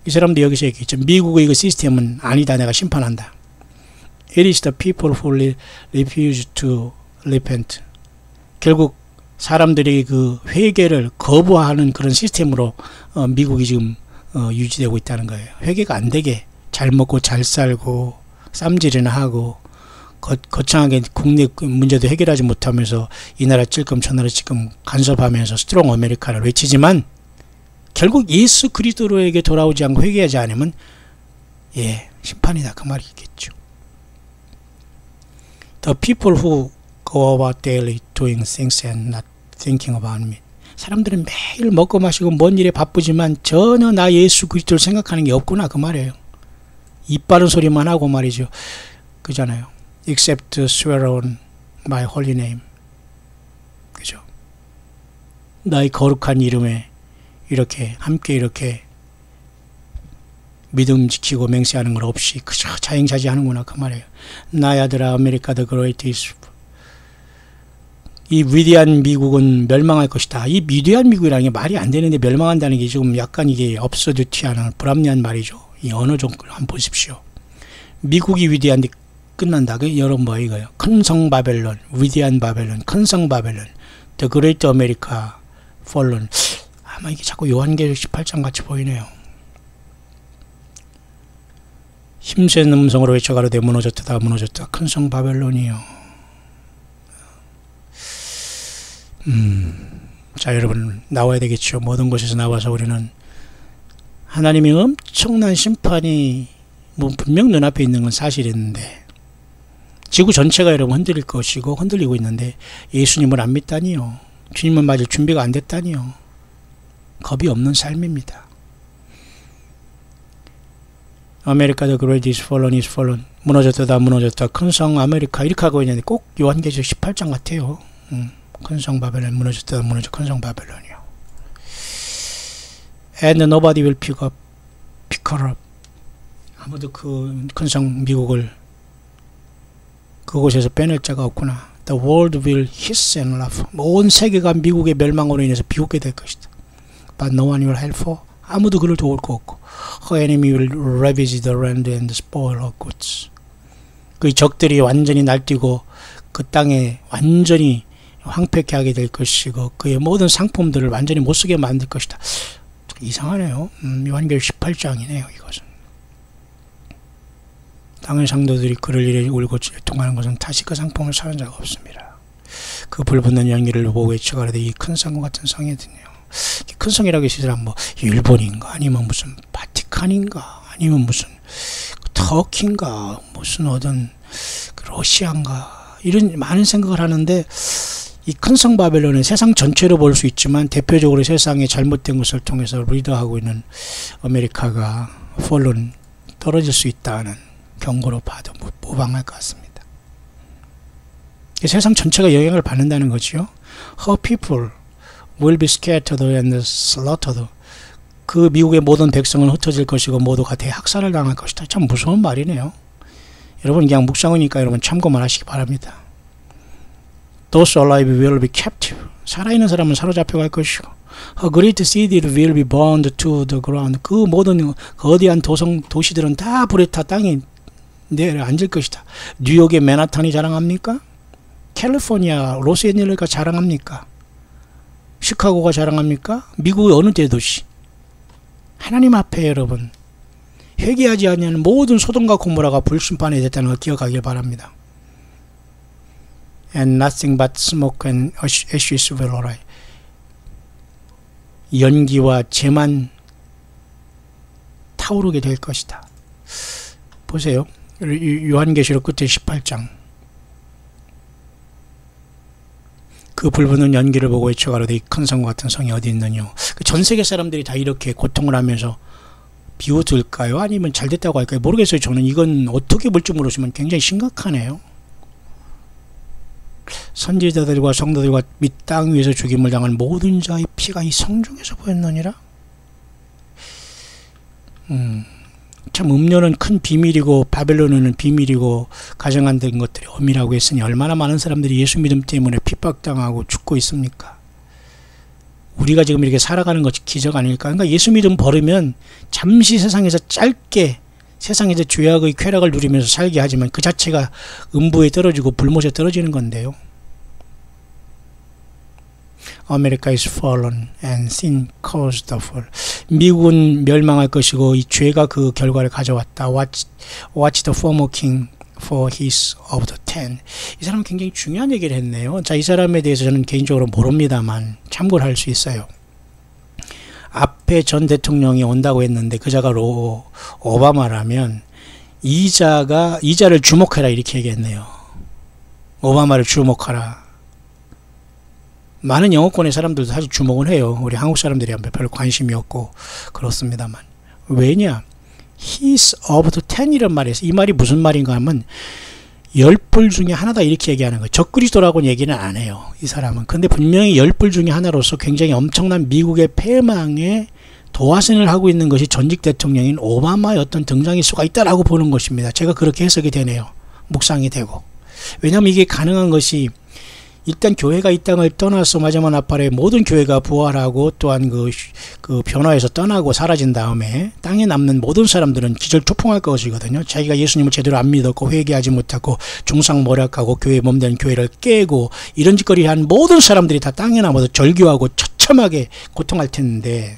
이 사람도 여기서 얘기했죠. 미국의 그 시스템은 아니다. 내가 심판한다. It is the people who refuse to repent. 결국 사람들이 그 회개를 거부하는 그런 시스템으로 미국이 지금 유지되고 있다는 거예요. 회개가 안 되게 잘 먹고 잘 살고 쌈질이나 하고 거창하게 국내 문제도 해결하지 못하면서 이 나라 찔끔 저 나라 찔끔 간섭하면서 스트롱 아메리카를 외치지만 결국 예수 그리스도로에게 돌아오지 않고 회개하지 않으면 심판이다 그 말이겠죠. The people who go about daily doing things and not thinking about me. 사람들은 매일 먹고 마시고 뭔 일에 바쁘지만 전혀 나 예수 그리스도를 생각하는 게 없구나 그 말이에요. 입 바른 소리만 하고 말이죠. 그잖아요. Except swear on my holy name. 그죠? 나의 거룩한 이름에 이렇게 함께 이렇게 믿음 지키고 맹세하는 것 없이 그저 자행자지하는구나 그 말이에요. 나의 아들아 아메리카 the great is. 이 위대한 미국은 멸망할 것이다. 이 위대한 미국이라는 게 말이 안 되는데 멸망한다는 게 지금 약간 이게 업서듀티하는 불합리한 말이죠. 이 언어 정도를 한번 보십시오. 미국이 위대한데 끝난다. 여러분 뭐 이거요? 큰 성 바벨론, 위대한 바벨론, 큰 성 바벨론, The Great America Fallen. 아마 이게 자꾸 요한계시록 18장 같이 보이네요. 힘센 음성으로 외쳐가로되 무너졌다 무너졌다 큰 성 바벨론이요. 자 여러분 나와야 되겠죠. 모든 곳에서 나와서 우리는 하나님의 엄청난 심판이 뭐 분명 눈앞에 있는 건 사실인데 지구 전체가 여러분 흔들릴 것이고 흔들리고 있는데 예수님을 안 믿다니요. 주님을 맞을 준비가 안 됐다니요. 겁이 없는 삶입니다. 아메리카 the great is fallen 무너졌다 무너졌다 큰 성 아메리카 이렇게 하고 있는데 꼭 요한계시록 18장 같아요. 큰 성 바벨론 무너졌다 무너졌다 큰 성 바벨론이요. And nobody will pick her up. 아무도 그 큰 성 미국을 그곳에서 빼낼 자가 없구나. The world will hiss and laugh. 온 세계가 미국의 멸망으로 인해서 비웃게 될 것이다. But no one will help her. 아무도 그를 도울 거 없고. Her enemy will ravage the land and spoil her goods. 그 적들이 완전히 날뛰고 그 땅에 완전히 황폐케 하게 될 것이고 그의 모든 상품들을 완전히 못쓰게 만들 것이다. 이상하네요. 요한계시록 18장이네요. 이것은. 땅의 상도들이 그를 이래 울고 통하는 것은 다시 그 상품을 사는 자가 없습니다. 그 불붙는 연기를 보고 외쳐가라되 이 큰 성과 같은 성이더니요. 큰 성이라고 했으면 뭐 일본인가 아니면 무슨 바티칸인가 아니면 무슨 터키인가 무슨 어떤 러시아인가 이런 많은 생각을 하는데 이 큰 성 바벨론은 세상 전체로 볼 수 있지만 대표적으로 세상의 잘못된 것을 통해서 리더하고 있는 아메리카가 폴론 떨어질 수 있다는 경고로 봐도 무방할 것 같습니다. 세상 전체가 영향을 받는다는 거죠. Her people will be scattered and slaughtered. 그 미국의 모든 백성은 흩어질 것이고 모두가 대학살을 당할 것이다. 참 무서운 말이네요. 여러분 그냥 묵상이니까 여러분 참고만 하시기 바랍니다. Those alive will be captive. 살아있는 사람은 사로잡혀갈 것이고 A great city will be burned to the ground. 그 모든 거대한 도시들은 다 불에 타 땅에 내려앉을 것이다. 뉴욕의 맨하탄이 자랑합니까? 캘리포니아 로스앤젤레스가 자랑합니까? 시카고가 자랑합니까? 미국의 어느 대도시? 하나님 앞에 여러분 회개하지 않는 모든 소돔과 고모라가 불심판이 됐다는 걸 기억하길 바랍니다. And nothing but smoke and ashes will arise. 연기와 재만 타오르게 될 것이다. 보세요. 요한계시록 끝에 18장. 그 불붙는 연기를 보고 외쳐가로되 이 큰 성과 같은 성이 어디 있느냐. 전 세계 사람들이 다 이렇게 고통을 하면서 비웃을까요? 아니면 잘됐다고 할까요? 모르겠어요. 저는 이건 어떻게 볼지 모르지만 굉장히 심각하네요. 선지자들과 성도들과 및 땅 위에서 죽임을 당한 모든 자의 피가 이 성중에서 보였느니라. 참 음료는 큰 비밀이고 바벨론은 비밀이고 가정 안 된 것들이 엄밀하고 했으니 얼마나 많은 사람들이 예수 믿음 때문에 핍박당하고 죽고 있습니까? 우리가 지금 이렇게 살아가는 것이 기적 아닐까? 그러니까 예수 믿음 버리면 잠시 세상에서 짧게 세상에서 죄악의 쾌락을 누리면서 살게 하지만 그 자체가 음부에 떨어지고 불못에 떨어지는 건데요. America is fallen and sin caused the fall. 미국은 멸망할 것이고 이 죄가 그 결과를 가져왔다. Watch the former king for his of the ten. 이 사람은 굉장히 중요한 얘기를 했네요. 자, 이 사람에 대해서 저는 개인적으로 모릅니다만 참고를 할 수 있어요. 앞에 전 대통령이 온다고 했는데 그자가 오바마라면 이자를 주목해라 이렇게 얘기했네요. 오바마를 주목하라. 많은 영어권의 사람들도 사실 주목은 해요. 우리 한국 사람들이 별로 관심이 없고 그렇습니다만. 왜냐? He's of the ten 이란 말에서 이 말이 무슨 말인가 하면 10불 중에 하나다 이렇게 얘기하는 거예요. 적그리스도라고는 얘기는 안 해요. 이 사람은. 근데 분명히 10불 중에 하나로서 굉장히 엄청난 미국의 패망에 도화선을 하고 있는 것이 전직 대통령인 오바마의 어떤 등장일 수가 있다라고 보는 것입니다. 제가 그렇게 해석이 되네요. 묵상이 되고. 왜냐하면 이게 가능한 것이 일단 교회가 이 땅을 떠나서 마지막 나팔에 모든 교회가 부활하고 또한 그 변화에서 떠나고 사라진 다음에 땅에 남는 모든 사람들은 기절초풍할 것이거든요. 자기가 예수님을 제대로 안 믿었고 회개하지 못하고 중상모략하고 교회에 몸된 교회를 깨고 이런 짓거리 한 모든 사람들이 다 땅에 남아서 절규하고 처참하게 고통할 텐데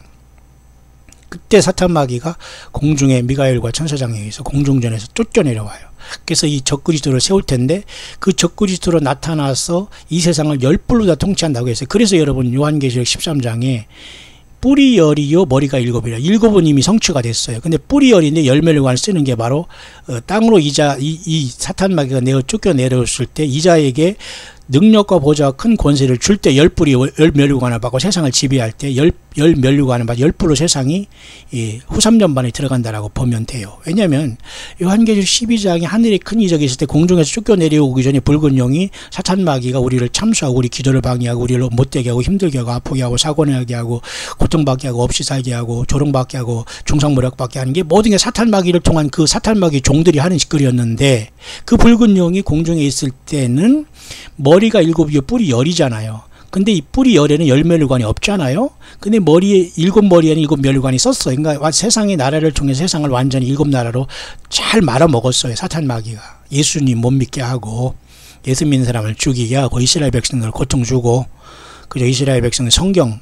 그때 사탄 마귀가 공중에 미가엘과 천사장에 의해서 공중전에서 쫓겨내려와요. 그래서 이 적그리스도를 세울 텐데 그 적그리스도로 나타나서 이 세상을 10불로 다 통치한다고 했어요. 그래서 여러분 요한계시록 13장에 뿌리 열이요 머리가 7이라 7은 이미 성취가 됐어요. 근데 뿌리 열인데 열매를 쓰는 게 바로 땅으로 이 사탄 마귀가 쫓겨 내려왔을 때 이자에게 능력과 보좌와 큰 권세를 줄 때 10불이 열멸류관을 받고 세상을 지배할 때 열멸류관을 받고 10불로 세상이 후삼전반에 들어간다라고 보면 돼요. 왜냐하면 요한계시록 12장에 하늘에 큰 이적이 있을 때 공중에서 쫓겨 내려오기 전에 붉은 용이 사탄 마귀가 우리를 참수하고 우리 기도를 방해하고 우리를 못되게 하고 힘들게 하고 아프게 하고 사고나게 하고 고통받게 하고 없이 살게 하고 조롱받게 하고 중상모략받게 하는 게 모든 게 사탄 마귀를 통한 그 사탄 마귀 종들이 하는 짓거리였는데 그 붉은 용이 공중에 있을 때는 머리가 7이고 뿔이 10이잖아요. 근데 이 뿔이 10에는 열멸류관이 없잖아요. 근데 머리에 7머리에는 7멸류관이 썼어요. 그러니까 세상의 나라를 통해서 세상을 완전히 7나라로 잘 말아먹었어요. 사탄 마귀가. 예수님 못 믿게 하고 예수 믿는 사람을 죽이게 하고 이스라엘 백성을 고통 주고 그저 이스라엘 백성은 성경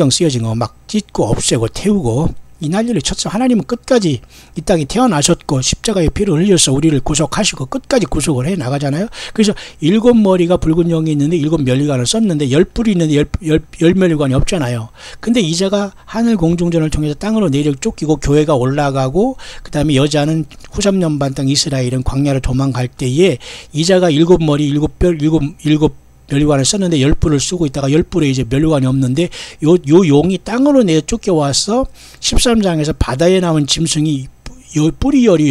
쓰여진 거 막 찢고 없애고 태우고 이 난리를 쳤어. 하나님은 끝까지 이 땅에 태어나셨고 십자가의 피를 흘려서 우리를 구속하시고 끝까지 구속을 해 나가잖아요. 그래서 7머리가 붉은 영이 있는데 7면류관을 썼는데 10뿔이 있는데 10면류관이 없잖아요. 근데 이자가 하늘 공중전을 통해서 땅으로 내려 쫓기고 교회가 올라가고 그 다음에 여자는 후삼년반 땅 이스라엘은 광야를 도망갈 때에 이자가 7머리 7뼈 7면류관을 썼는데 10뿔을 쓰고 있다가 10뿔에 이제 면류관이 없는데 요 용이 땅으로 내어 쫓겨와서 13장에서 바다에 나온 짐승이 요 뿌리 열이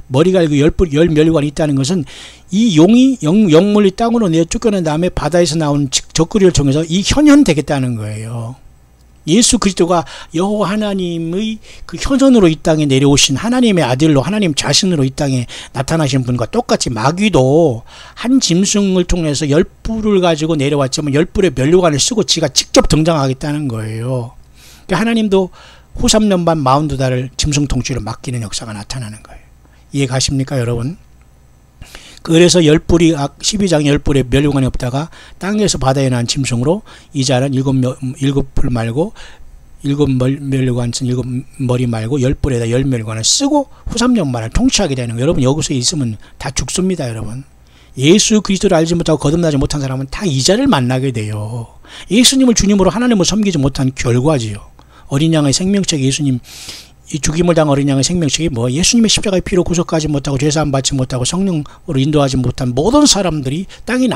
머리가 그 10면류관이 있다는 것은 이 용이 영물이 땅으로 내어 쫓겨난 다음에 바다에서 나온 적그리를 통해서 이 현현되겠다는 거예요. 예수 그리스도가 여호와 하나님의 그 현현으로 이 땅에 내려오신 하나님의 아들로 하나님 자신으로 이 땅에 나타나신 분과 똑같이 마귀도 한 짐승을 통해서 10뿔을 가지고 내려왔지만 10뿔의 면류관을 쓰고 지가 직접 등장하겠다는 거예요. 그러니까 하나님도 후 3년 반 42달을 짐승 통치로 맡기는 역사가 나타나는 거예요. 이해 가십니까 여러분? 그래서 10뿔이 12장에 10뿔의 면류관이 없다가 땅에서 바다에 난 짐승으로 이자는 7뿔 말고 7면류관 쓴 7머리 말고 10뿔에다 10면류관을 쓰고 후 3년 만을 통치하게 되는 거예요. 여러분 여기서 있으면 다 죽습니다. 여러분 예수 그리스도를 알지 못하고 거듭나지 못한 사람은 다 이자를 만나게 돼요. 예수님을 주님으로 하나님을 섬기지 못한 결과지요. 어린 양의 생명책 예수님 이 죽임을 당한 어린 양의 생명책이 뭐 예수님의 십자가의 피로 구속하지 못하고 죄사함 받지 못하고 성령으로 인도하지 못한 모든 사람들이 땅에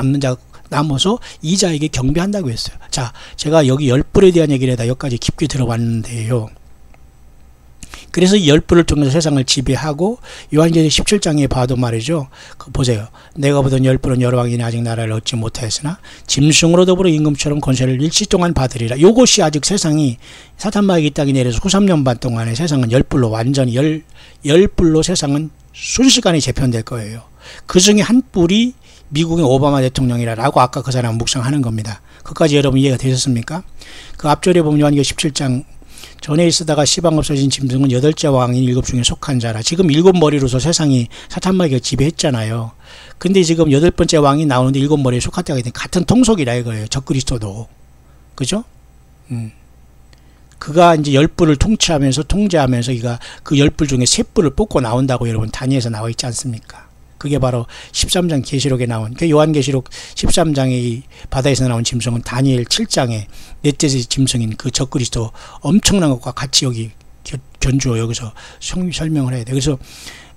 남아서 이자에게 경배한다고 했어요. 자, 제가 여기 10뿔에 대한 얘기를 다 여기까지 깊게 들어봤는데요. 그래서 이 10뿔을 통해서 세상을 지배하고 요한계시록 17장에 봐도 말이죠. 보세요. 내가 보던 10뿔은 여러 왕이 아직 나라를 얻지 못하였으나 짐승으로 더불어 임금처럼 권세를 일시 동안 받으리라. 요것이 아직 세상이 사탄마귀 이 땅에 내려서 후 3년 반 동안에 세상은 10뿔로 완전히 10뿔로 세상은 순식간에 재편될 거예요. 그 중에 한 뿔이 미국의 오바마 대통령이라고 아까 그 사람 묵상하는 겁니다. 그까지 여러분 이해가 되셨습니까? 그 앞절에 보면 요한계시록 17장 전에 있으다가 시방 없어진 짐승은 8째 왕인 7 중에 속한 자라. 지금 7머리로서 세상이 사탄마귀가 지배했잖아요. 근데 지금 8번째 왕이 나오는데 7머리에 속한 자가 같은 통속이라 이거예요. 적그리스도도. 그죠? 그가 이제 10뿔을 통제하면서 이가 그 10뿔 중에 3뿔을 뽑고 나온다고 여러분 다니엘에서 나와 있지 않습니까? 그게 바로 13장 계시록에 나온 그 요한계시록 13장의 이 바다에서 나온 짐승은 다니엘 7장의 넷째 짐승인 그 적그리스도 엄청난 것과 같이 여기 견주어 여기서 설명을 해야 돼. 그래서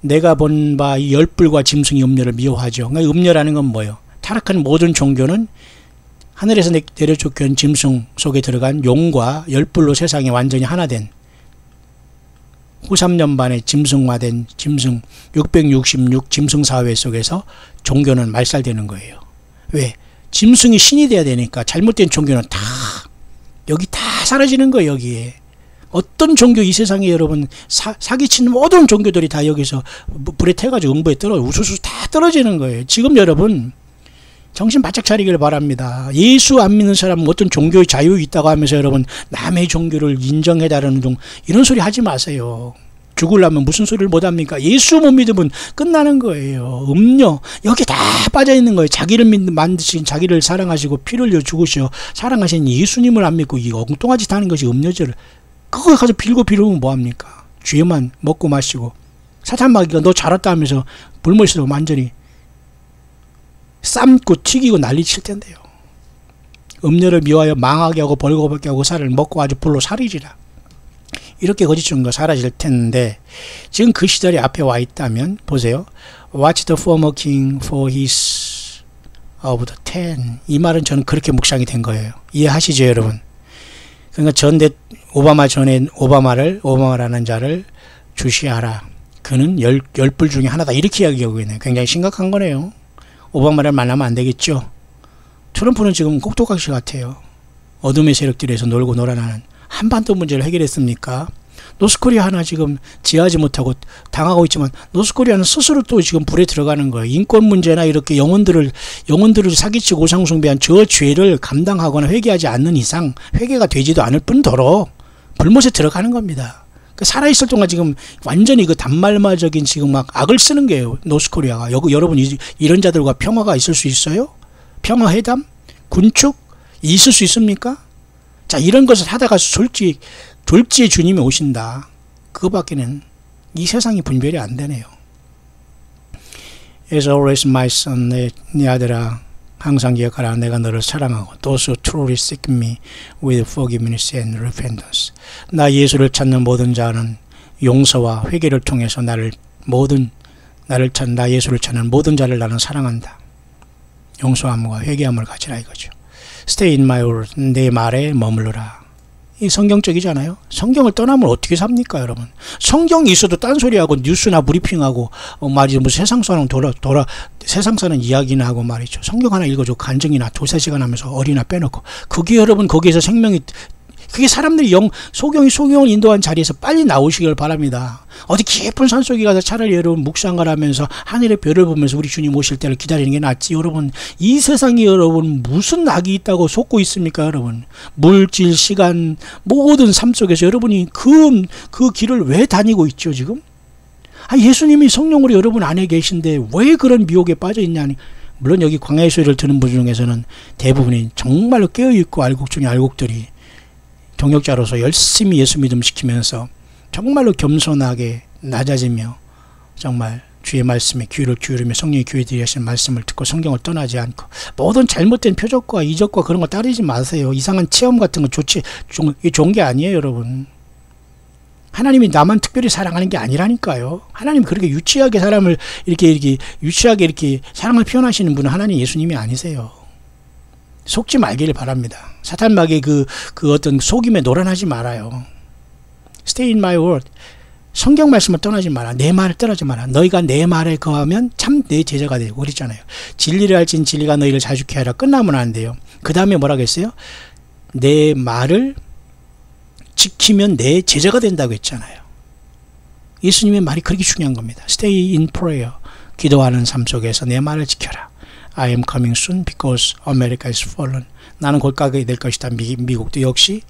내가 본 바 이 10뿔과 짐승이 음녀를 미워하죠. 그러니까 음녀라는 건 뭐예요? 타락한 모든 종교는 하늘에서 내려 쫓겨온 짐승 속에 들어간 용과 10뿔로 세상이 완전히 하나 된 후 3년 반에 짐승화된 짐승 666 짐승 사회 속에서 종교는 말살되는 거예요. 왜? 짐승이 신이 돼야 되니까 잘못된 종교는 다 여기 다 사라지는 거예요. 여기에 어떤 종교 이 세상에 여러분 사기치는 모든 종교들이 다 여기서 불에 태가지고 음부에 우수수 다 떨어지는 거예요. 지금 여러분 정신 바짝 차리기를 바랍니다. 예수 안 믿는 사람은 어떤 종교의 자유 있다고 하면서 여러분 남의 종교를 인정해달라는 이런 소리 하지 마세요. 죽으려면 무슨 소리를 못합니까? 예수 못 믿으면 끝나는 거예요. 음료 여기 다 빠져있는 거예요. 자기를 만드신 자기를 사랑하시고 피를 흘려 죽으시어 사랑하신 예수님을 안 믿고 이 엉뚱한 짓 하는 것이 음료죄를 그거 가서 빌고 뭐합니까? 죄만 먹고 마시고 사탄마귀가 너 잘했다 하면서 불못으로 완전히 삶고 튀기고 난리칠 텐데요. 음료를 미워하여 망하게 하고 벌거벗게 하고 살을 먹고 아주 불로 살이지라. 이렇게 거짓 종교가 사라질 텐데 지금 그 시절이 앞에 와 있다면 보세요. Watch the former king for his of the ten. 이 말은 저는 그렇게 묵상이 된 거예요. 이해하시죠 여러분? 그러니까 오바마라는 자를 주시하라. 그는 10뿔 중에 하나다. 이렇게 이야기하고 있네요. 굉장히 심각한 거네요. 오바마를 만나면 안 되겠죠. 트럼프는 지금 꼭두각시 같아요. 어둠의 세력들에서 놀고 놀아나는 한반도 문제를 해결했습니까? 노스코리아 하나 지금 지하지 못하고 당하고 있지만 노스코리아는 스스로 또 지금 불에 들어가는 거예요. 인권 문제나 이렇게 영혼들을 사기치고 우상숭배한 저 죄를 감당하거나 회개하지 않는 이상 회개가 되지도 않을 뿐더러 불못에 들어가는 겁니다. 살아있을 동안 지금 완전히 그 단말마적인 지금 막 악을 쓰는 거예요. 노스코리아가. 여러분 이런 자들과 평화가 있을 수 있어요? 평화회담? 군축? 있을 수 있습니까? 자, 이런 것을 하다가 솔직히 졸지에 주님이 오신다. 그거밖에는 이 세상이 분별이 안 되네요. As always my son, 네 아들아, 항상 기억하라. 내가 너를 사랑하고 those who truly seek me with forgiveness and repentance. 나 예수를 찾는 모든 자는 용서와 회개를 통해서 나 예수를 찾는 모든 자를 나는 사랑한다. 용서함과 회개함을 가지라 이거죠. Stay in my word. 내 말에 머물러라. 이 성경적이잖아요. 성경을 떠나면 어떻게 삽니까, 여러분? 성경이 있어도 딴소리하고 뉴스나 브리핑하고 말이죠. 뭐 세상 사는 이야기나 하고 말이죠. 성경 하나 읽어줘. 간증이나 2-3시간 하면서 어리나 빼놓고. 그게 여러분 거기에서 생명이, 그게 사람들이 소경을 인도한 자리에서 빨리 나오시길 바랍니다. 어디 깊은 산속에 가서 차라리 여러분 묵상을 하면서 하늘의 별을 보면서 우리 주님 오실 때를 기다리는 게 낫지. 여러분, 이 세상에 여러분 무슨 낙이 있다고 속고 있습니까, 여러분? 물질, 시간, 모든 삶 속에서 여러분이 그 길을 왜 다니고 있죠, 지금? 예수님이 성령으로 여러분 안에 계신데 왜 그런 미혹에 빠져 있냐니. 물론 여기 광야의 소리를 듣는 분 중에서는 대부분이 정말로 깨어있고 알곡 중에 알곡들이 경력자로서 열심히 예수 믿음 시키면서 정말로 겸손하게 낮아지며 정말 주의 말씀에 귀를 기울이며 성령이 교회 들이 하신 말씀을 듣고 성경을 떠나지 않고 모든 잘못된 표적과 이적과 그런 거 따르지 마세요. 이상한 체험 같은 거 좋은 게 아니에요, 여러분. 하나님이 나만 특별히 사랑하는 게 아니라니까요. 하나님 그렇게 유치하게 사람을 이렇게 사랑을 표현하시는 분은 하나님 예수님이 아니세요. 속지 말기를 바랍니다. 사탄 마귀의 그 어떤 속임에 노란하지 말아요. Stay in my word. 성경 말씀을 떠나지 마라. 내 말을 떠나지 마라. 너희가 내 말에 거하면 참 내 제자가 되고 그랬잖아요. 진리를 알진 진리가 너희를 자주케 하라. 끝나면 안 돼요. 그 다음에 뭐라고 했어요? 내 말을 지키면 내 제자가 된다고 했잖아요. 예수님의 말이 그렇게 중요한 겁니다. Stay in prayer. 기도하는 삶 속에서 내 말을 지켜라. I am coming soon because America is fallen. 나는 곧 가게 될 것이다. 미국도 역시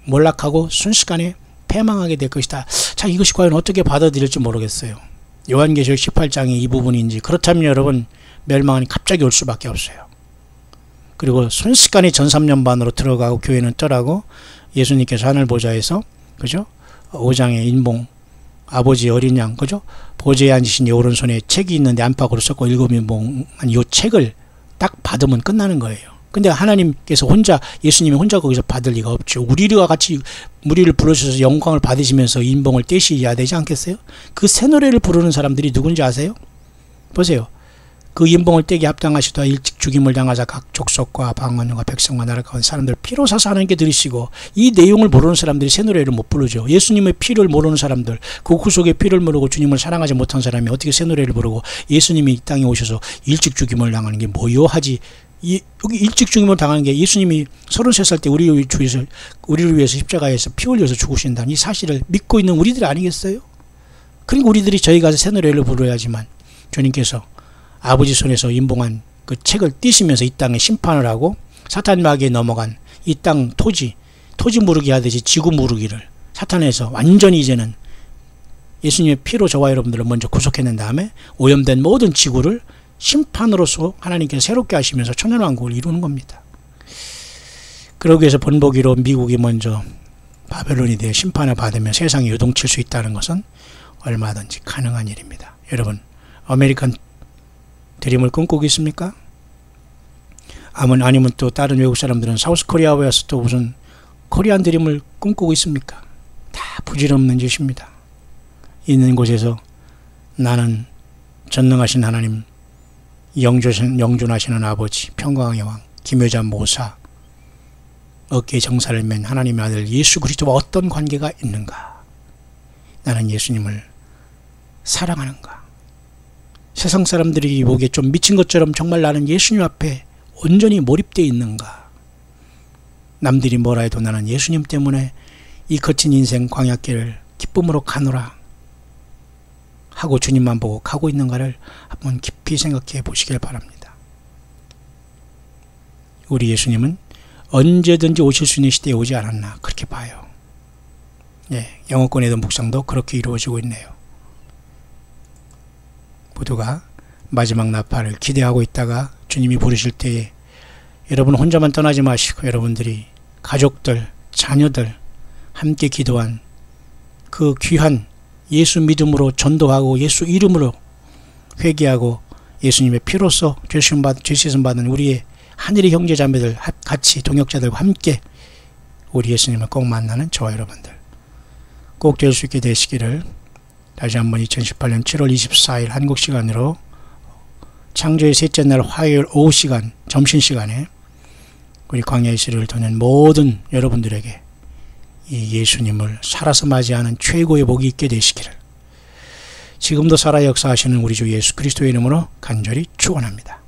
몰락하고 순식간에 패망하게 될 것이다. 자, 이것이 과연 어떻게 받아들일지 모르겠어요. 요한계시록 18장이 이 부분인지. 그렇다면 여러분, 멸망은 갑자기 올 수밖에 없어요. 그리고 순식간에 전삼년반으로 들어가고 교회는 떠나고 예수님께서 하늘보좌에서, 그죠? 5장의 인봉, 아버지 어린 양, 그죠? 보좌에 앉으신 이 오른손에 책이 있는데 안팎으로 썼고 7인봉한 이 책을 딱 받으면 끝나는 거예요. 근데 하나님께서 예수님이 혼자 거기서 받을 리가 없죠. 우리와 같이 무리를 부르셔서 영광을 받으시면서 인봉을 떼시해야 되지 않겠어요? 그 새 노래를 부르는 사람들이 누군지 아세요? 보세요. 그 인봉을 떼기 합당하시다 일찍 죽임을 당하자 각 족속과 방언과 백성과 나라 가운데 사람들 피로 사서 하나님께 드리시고, 이 내용을 모르는 사람들이 새 노래를 못 부르죠. 예수님의 피를 모르는 사람들, 그 구속의 피를 모르고 주님을 사랑하지 못한 사람이 어떻게 새 노래를 부르고 예수님이 이 땅에 오셔서 일찍 죽임을 당하는 게 뭐요 하지. 여기 일찍 죽임을 당하는 게 예수님이 33살 때 우리를 위해서 십자가에서 피 흘려서 죽으신다는 이 사실을 믿고 있는 우리들 아니겠어요? 그러니까 우리들이 저희 가서 새 노래를 부르야지만 주님께서 아버지 손에서 인봉한 그 책을 띄시면서 이 땅에 심판을 하고 사탄 마귀에 넘어간 이 땅 토지 무르기 하듯이 지구 무르기를 사탄에서 완전히 이제는 예수님의 피로 저와 여러분들을 먼저 구속해낸 다음에 오염된 모든 지구를 심판으로서 하나님께서 새롭게 하시면서 천년왕국을 이루는 겁니다. 그러기 위해서 본보기로 미국이 먼저 바벨론이 되어 심판을 받으며 세상이 요동칠 수 있다는 것은 얼마든지 가능한 일입니다. 여러분, 아메리칸 드림을 꿈꾸고 있습니까? 아니면 또 다른 외국 사람들은 사우스 코리아에 와서 또 무슨 코리안 드림을 꿈꾸고 있습니까? 다 부질없는 짓입니다. 있는 곳에서 나는 전능하신 하나님, 영존하시는 아버지, 평강의 왕, 김여자 모사, 어깨에 정사를 맨 하나님의 아들 예수 그리스도와 어떤 관계가 있는가? 나는 예수님을 사랑하는가? 세상 사람들이 보기에 좀 미친 것처럼 정말 나는 예수님 앞에 온전히 몰입되어 있는가? 남들이 뭐라 해도 나는 예수님 때문에 이 거친 인생 광야길을 기쁨으로 가노라 하고 주님만 보고 가고 있는가를 한번 깊이 생각해 보시길 바랍니다. 우리 예수님은 언제든지 오실 수 있는 시대에 오지 않았나 그렇게 봐요. 영어권에도 묵상도 그렇게 이루어지고 있네요. 모두가 마지막 나팔을 기대하고 있다가 주님이 부르실 때에 여러분 혼자만 떠나지 마시고 여러분들이 가족들, 자녀들, 함께 기도한 그 귀한 예수 믿음으로 전도하고 예수 이름으로 회개하고 예수님의 피로써 죄 씻음 받은 우리의 하늘의 형제자매들 같이 동역자들과 함께 우리 예수님을 꼭 만나는 저와 여러분들 꼭 될 수 있게 되시기를 다시 한번 2018년 7월 24일 한국 시간으로 창조의 셋째 날 화요일 오후 시간 점심시간에 우리 광야의 시리를 듣는 모든 여러분들에게 이 예수님을 살아서 맞이하는 최고의 복이 있게 되시기를 지금도 살아 역사하시는 우리 주 예수 그리스도의 이름으로 간절히 축원합니다.